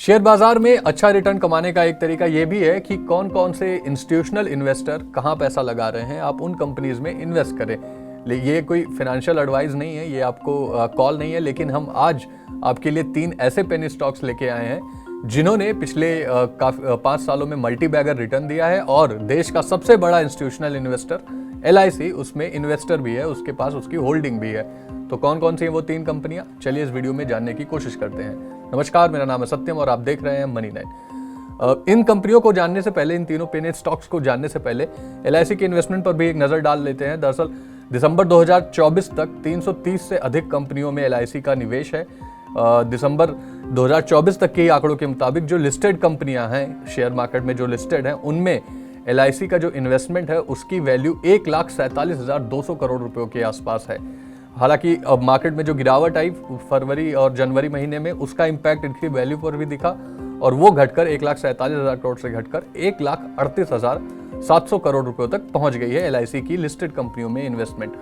Share बाजार में अच्छा रिटर्न कमाने का एक तरीका ये भी है कि कौन कौन से इंस्टीट्यूशनल इन्वेस्टर कहाँ पैसा लगा रहे हैं, आप उन कंपनीज में इन्वेस्ट करें। ये कोई फाइनेंशियल एडवाइस नहीं है, ये आपको कॉल नहीं है, लेकिन हम आज आपके लिए 3 ऐसे पेनी स्टॉक्स लेके आए हैं जिन्होंने पिछले 5 सालों में मल्टी बैगर रिटर्न दिया है और देश का सबसे बड़ा इंस्टीट्यूशनल इन्वेस्टर LIC उसमें इन्वेस्टर भी है, उसके पास उसकी होल्डिंग भी है। तो कौन कौन सी हैं वो 3 कंपनियां, चलिए इस वीडियो में जानने की कोशिश करते हैं। नमस्कार, मेरा नाम है सत्यम और आप देख रहे हैं मनी 9। इन कंपनियों को जानने से पहले, इन तीनों पेनी स्टॉक्स को जानने से पहले LIC के इन्वेस्टमेंट पर भी एक नजर डाल लेते हैं। दरअसल दिसंबर 2024 तक 330 से अधिक कंपनियों में LIC का निवेश है। दिसंबर 2024 तक के आंकड़ों के मुताबिक जो लिस्टेड कंपनियां हैं शेयर मार्केट में, जो लिस्टेड हैं, उनमें LIC का जो इन्वेस्टमेंट है उसकी वैल्यू 1,47,200 करोड़ रुपयों के आसपास है। हालांकि अब मार्केट में जो गिरावट आई फरवरी और जनवरी महीने में, उसका इम्पैक्ट इनकी वैल्यू पर भी दिखा और वो घटकर 1,47,000 करोड़ से घटकर 1,38,700 करोड़ रुपयों तक पहुंच गई है LIC की लिस्टेड कंपनियों में इन्वेस्टमेंट।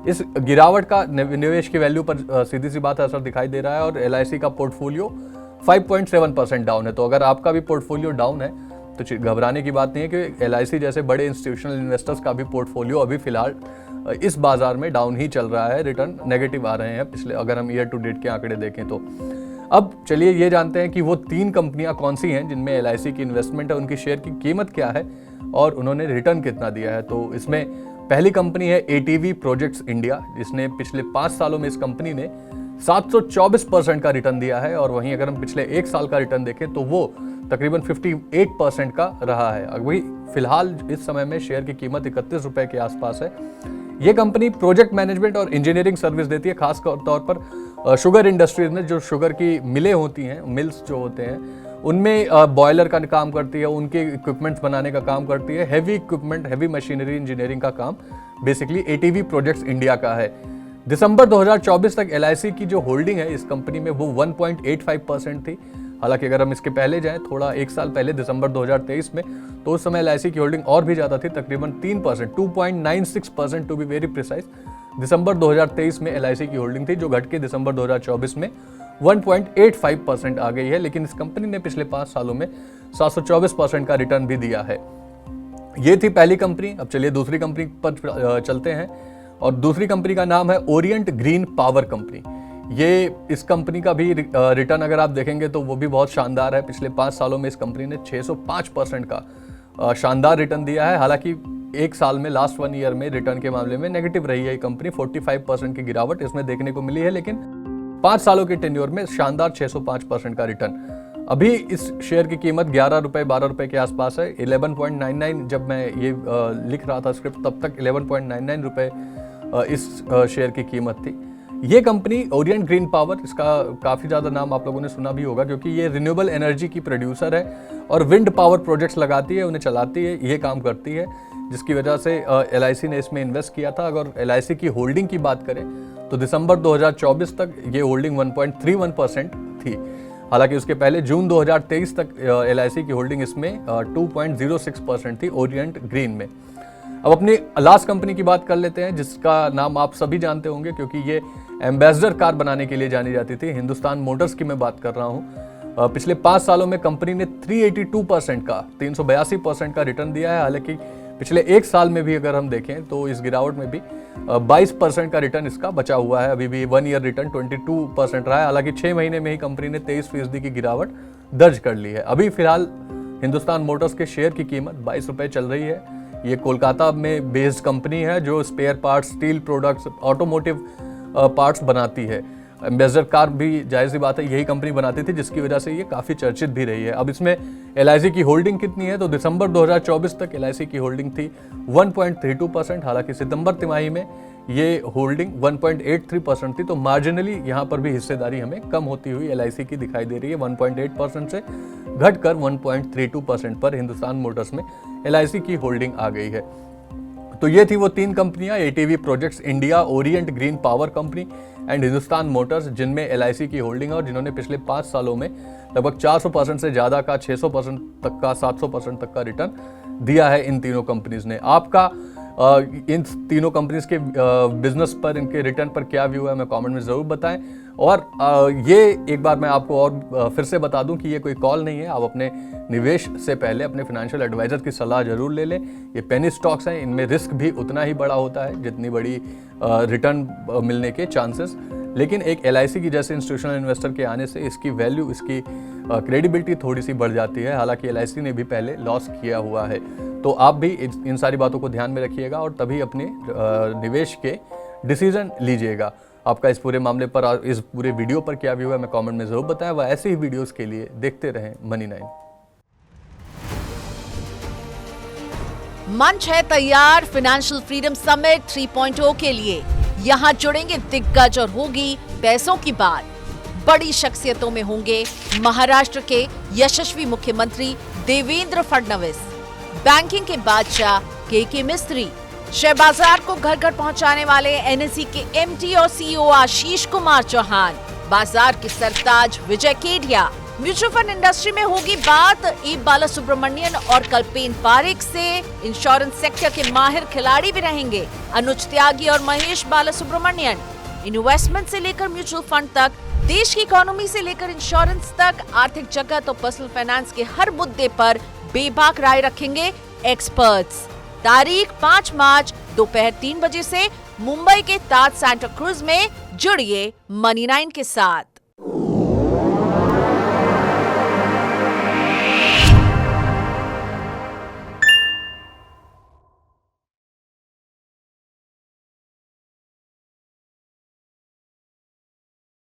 इस गिरावट का निवेश की वैल्यू पर सीधी सी बात असर दिखाई दे रहा है और LIC का पोर्टफोलियो 5.7% डाउन है। तो अगर आपका भी पोर्टफोलियो डाउन है तो घबराने की बात नहीं है कि LIC जैसे बड़े इंस्टीट्यूशनल इन्वेस्टर्स का भी पोर्टफोलियो अभी फिलहाल इस बाजार में डाउन ही चल रहा है, रिटर्न नेगेटिव आ रहे हैं पिछले, अगर हम ईयर टू डेट के आंकड़े देखें तो। अब चलिए ये जानते हैं कि वो 3 कंपनियां कौन सी हैं जिनमें LIC की इन्वेस्टमेंट है, उनकी शेयर की कीमत क्या है और उन्होंने रिटर्न कितना दिया है। तो इसमें पहली कंपनी है ATV प्रोजेक्ट्स इंडिया, जिसने पिछले 5 सालों में इस कंपनी ने 724% का रिटर्न दिया है और वहीं अगर हम पिछले 1 साल का रिटर्न देखें तो वो तकरीबन 58% का रहा है। अभी फिलहाल इस समय में शेयर की कीमत 31 रुपए के आसपास है। ये कंपनी प्रोजेक्ट मैनेजमेंट और इंजीनियरिंग सर्विस देती है, खास तौर पर शुगर इंडस्ट्रीज में। जो शुगर की मिलें होती हैं, मिल्स जो होते हैं, उनमें बॉयलर का काम करती है, उनके इक्विपमेंट्स बनाने का काम करती है। Heavy equipment, heavy machinery engineering का काम बेसिकली ATV प्रोजेक्ट्स इंडिया का है। दिसंबर 2024 तक LIC की जो होल्डिंग है इस कंपनी में वो 1.85% थी। हालांकि अगर हम इसके पहले जाएं, थोड़ा 1 साल पहले दिसंबर 2023 में, तो उस समय LIC की होल्डिंग और भी ज़्यादा थी, तकरीबन 3%, 2.96% टू बी वेरी प्रिसाइज। दिसंबर 2023 में LIC की होल्डिंग थी, जो घट के दिसंबर 2024 में 1.85% आ गई है। लेकिन इस कंपनी ने पिछले 5 सालों में 724% का रिटर्न भी दिया है। ये थी पहली कंपनी। अब चलिए दूसरी कंपनी पर चलते हैं और दूसरी कंपनी का नाम है ओरिएंट ग्रीन पावर कंपनी। ये इस कंपनी का भी रिटर्न अगर आप देखेंगे तो वो भी बहुत शानदार है। पिछले 5 सालों में इस कंपनी ने 605% का शानदार रिटर्न दिया है। हालांकि 1 साल में, लास्ट 1 ईयर में रिटर्न के मामले में नेगेटिव रही है ये कंपनी, 45% की गिरावट इसमें देखने को मिली है। लेकिन 5 सालों के टेन्योर में शानदार 605% का रिटर्न। अभी इस शेयर की कीमत 11 रुपये 12 रुपये के आसपास है। 11.99 जब मैं ये लिख रहा था स्क्रिप्ट, तब तक 11.99 रुपये इस शेयर की कीमत थी। ये कंपनी ओरिएंट ग्रीन पावर, इसका काफ़ी ज़्यादा नाम आप लोगों ने सुना भी होगा क्योंकि ये रिन्यूएबल एनर्जी की प्रोड्यूसर है और विंड पावर प्रोजेक्ट्स लगाती है, उन्हें चलाती है, ये काम करती है, जिसकी वजह से LIC ने इसमें इन्वेस्ट किया था। अगर LIC की होल्डिंग की बात करें तो दिसंबर 2024 तक ये होल्डिंग 1.31% थी। हालांकि उसके पहले जून 2023 तक LIC की होल्डिंग इसमें 2.06% थी ओरिएंट ग्रीन में। अब अपनी लास्ट कंपनी की बात कर लेते हैं, जिसका नाम आप सभी जानते होंगे क्योंकि ये एम्बेसडर कार बनाने के लिए जानी जाती थी। हिंदुस्तान मोटर्स की मैं बात कर रहा हूँ। पिछले 5 सालों में कंपनी ने 382% का, 382% का रिटर्न दिया है। हालांकि पिछले 1 साल में भी अगर हम देखें तो इस गिरावट में भी 22% का रिटर्न इसका बचा हुआ है। अभी भी 1 ईयर रिटर्न 22% रहा है। हालांकि 6 महीने में ही कंपनी ने 23% की गिरावट दर्ज कर ली है। अभी फिलहाल हिंदुस्तान मोटर्स के शेयर की कीमत 22 रुपये चल रही है। ये कोलकाता में बेस्ड कंपनी है जो spare parts, steel products, automotive parts बनाती है। एम्बेसडर कार भी जाहिर सी बात है यही कंपनी बनाती थी, जिसकी वजह से ये काफ़ी चर्चित भी रही है। अब इसमें LIC की होल्डिंग कितनी है तो दिसंबर 2024 तक LIC की होल्डिंग थी 1.32%। हालांकि सितंबर तिमाही में ये होल्डिंग 1.83% थी, तो मार्जिनली यहाँ पर भी हिस्सेदारी हमें कम होती हुई LIC की दिखाई दे रही है। 1.8% से घटकर 1.32% पर हिंदुस्तान मोटर्स में LIC की होल्डिंग आ गई है। तो ये थी वो 3 कंपनियां, ATV projects India, Orient green power company and Hindustan Motors, जिनमें LIC की होल्डिंग है और जिन्होंने पिछले 5 सालों में लगभग 400% से ज़्यादा का, 600% तक का, 700% तक का रिटर्न दिया है इन तीनों कंपनीज ने। आपका इन तीनों कंपनीज के बिजनेस पर, इनके रिटर्न पर क्या व्यू है, हमें कमेंट में ज़रूर बताएं। और ये एक बार मैं आपको और फिर से बता दूं कि ये कोई कॉल नहीं है। आप अपने निवेश से पहले अपने फाइनेंशियल एडवाइजर की सलाह जरूर ले लें। ये पेनी स्टॉक्स हैं, इनमें रिस्क भी उतना ही बड़ा होता है जितनी बड़ी रिटर्न मिलने के चांसेस। लेकिन एक LIC की जैसे इंस्टीट्यूशनल इन्वेस्टर के आने से इसकी वैल्यू, इसकी क्रेडिबिलिटी थोड़ी सी बढ़ जाती है। हालांकि LIC ने भी पहले लॉस किया हुआ है। तो आप भी इन सारी बातों को ध्यान में रखिएगा और तभी अपने निवेश के डिसीजन लीजिएगा। आपका इस पूरे मामले पर, इस पूरे वीडियो पर क्या व्यू है, मैं कमेंट में जरूर बताएं। वह ऐसे ही वीडियोस के लिए देखते रहें Money9। मंच है तैयार फाइनेंशियल फ्रीडम समिट 3.0 के लिए। यहाँ जुड़ेंगे दिग्गज और होगी पैसों की बात। बड़ी शख्सियतों में होंगे महाराष्ट्र के यशस्वी मुख्यमंत्री देवेंद्र फडणवीस, बैंकिंग के बादशाह KK मिस्त्री, शेयर बाजार को घर घर पहुंचाने वाले NSE के MD और CEO आशीष कुमार चौहान, बाजार के सरताज विजय केडिया। म्यूचुअल फंड इंडस्ट्री में होगी बात E बालासुब्रमण्यन और कल्पेन पारेख से। इंश्योरेंस सेक्टर के माहिर खिलाड़ी भी रहेंगे अनुज त्यागी और महेश बालासुब्रमण्यन। इन्वेस्टमेंट से लेकर म्यूचुअल फंड तक, देश की इकोनॉमी से लेकर इंश्योरेंस तक, आर्थिक जगत और पर्सनल फाइनेंस के हर मुद्दे पर बेबाक राय रखेंगे एक्सपर्ट्स। तारीख 5 मार्च दोपहर 3 बजे से मुंबई के ताज सेंटर क्रूज में। जुड़िए Money9 के साथ।